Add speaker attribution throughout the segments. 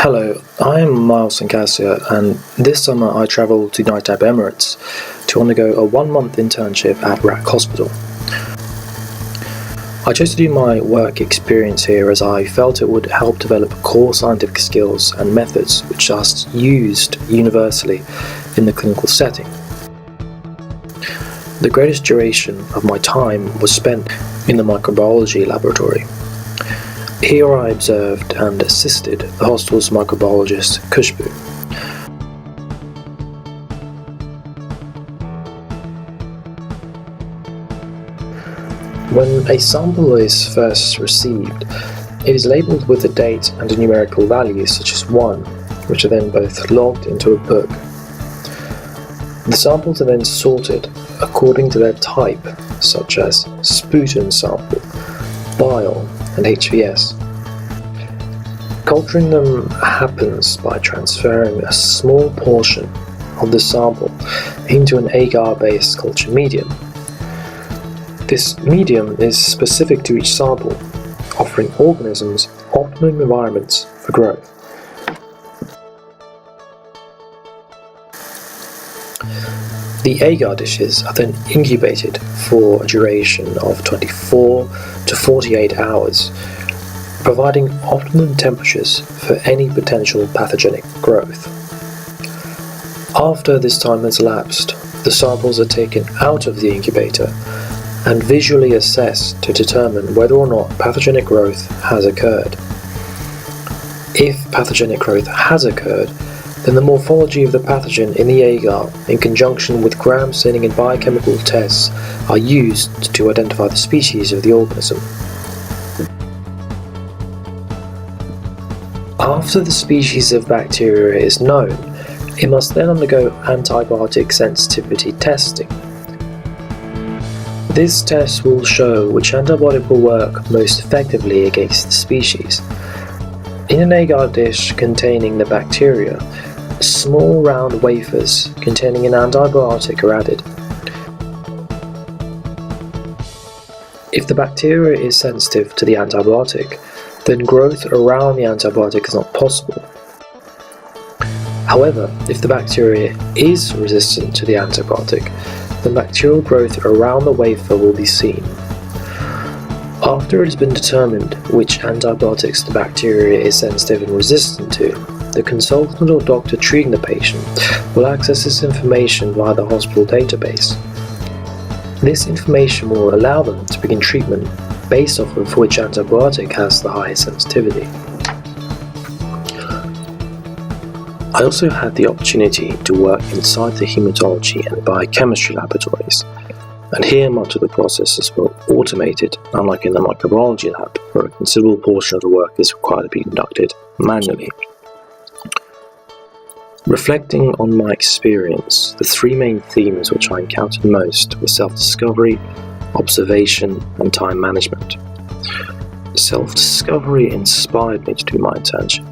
Speaker 1: Hello, I am Miles Sant-Cassia, and this summer I travelled to United Arab Emirates to undergo a 1-month internship at RAK hospital. I chose to do my work experience here as I felt it would help develop core scientific skills and methods which are used universally in the clinical setting. The greatest duration of my time was spent in the microbiology laboratory. Here I observed and assisted the hospital's microbiologist, Khushbu. When a sample is first received, it is labelled with a date and a numerical value such as 1, which are then both logged into a book. The samples are then sorted according to their type, such as sputum sample, bile, and HVS. Culturing them happens by transferring a small portion of the sample into an agar-based culture medium. This medium is specific to each sample, offering organisms optimum environments for growth. The agar dishes are then incubated for a duration of 24 to 48 hours, providing optimum temperatures for any potential pathogenic growth. After this time has elapsed, the samples are taken out of the incubator and visually assessed to determine whether or not pathogenic growth has occurred. If pathogenic growth has occurred, then the morphology of the pathogen in the agar, in conjunction with gram staining and biochemical tests, are used to identify the species of the organism. After the species of bacteria is known, it must then undergo antibiotic sensitivity testing. This test will show which antibiotic will work most effectively against the species. In an agar dish containing the bacteria, small round wafers containing an antibiotic are added. If the bacteria is sensitive to the antibiotic, then growth around the antibiotic is not possible. However, if the bacteria is resistant to the antibiotic, then bacterial growth around the wafer will be seen. After it has been determined which antibiotics the bacteria is sensitive and resistant to, the consultant or doctor treating the patient will access this information via the hospital database. This information will allow them to begin treatment based off of which antibiotic has the highest sensitivity. I also had the opportunity to work inside the hematology and biochemistry laboratories, and here much of the processes were automated, unlike in the microbiology lab, where a considerable portion of the work is required to be conducted manually. Reflecting on my experience, the 3 main themes which I encountered most were self-discovery, observation, and time management. Self-discovery inspired me to do my internship.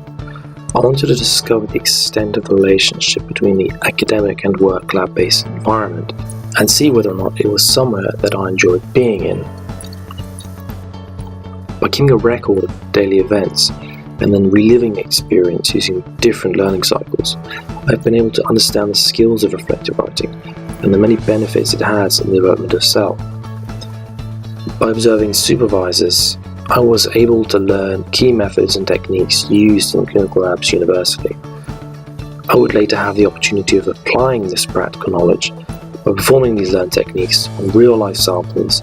Speaker 1: I wanted to discover the extent of the relationship between the academic and work lab-based environment and see whether or not it was somewhere that I enjoyed being in. By keeping a record of daily events and then reliving the experience using different learning cycles, I've been able to understand the skills of reflective writing and the many benefits it has in the development of self. By observing supervisors, I was able to learn key methods and techniques used in clinical labs universally. I would later have the opportunity of applying this practical knowledge by performing these learned techniques on real-life samples,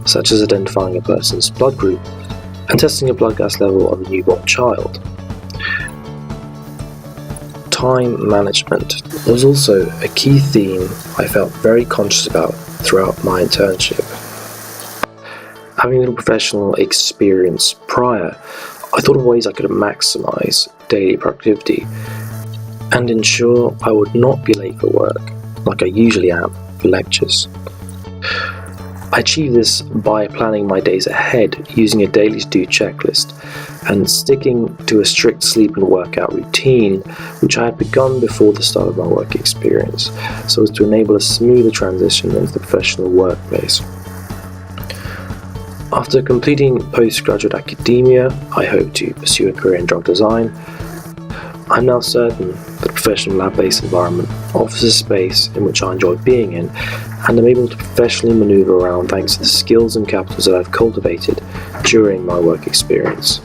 Speaker 1: such as identifying a person's blood group and testing a blood gas level of a newborn child. Time management was also a key theme I felt very conscious about throughout my internship. Having little professional experience prior, I thought of ways I could maximize daily productivity and ensure I would not be late for work, like I usually am for lectures. I achieved this by planning my days ahead using a daily to-do checklist and sticking to a strict sleep and workout routine, which I had begun before the start of my work experience, so as to enable a smoother transition into the professional workplace. After completing postgraduate academia, I hope to pursue a career in drug design, I'm now certain that a professional lab-based environment offers a space in which I enjoy being in, and I'm able to professionally maneuver around thanks to the skills and capitals that I've cultivated during my work experience.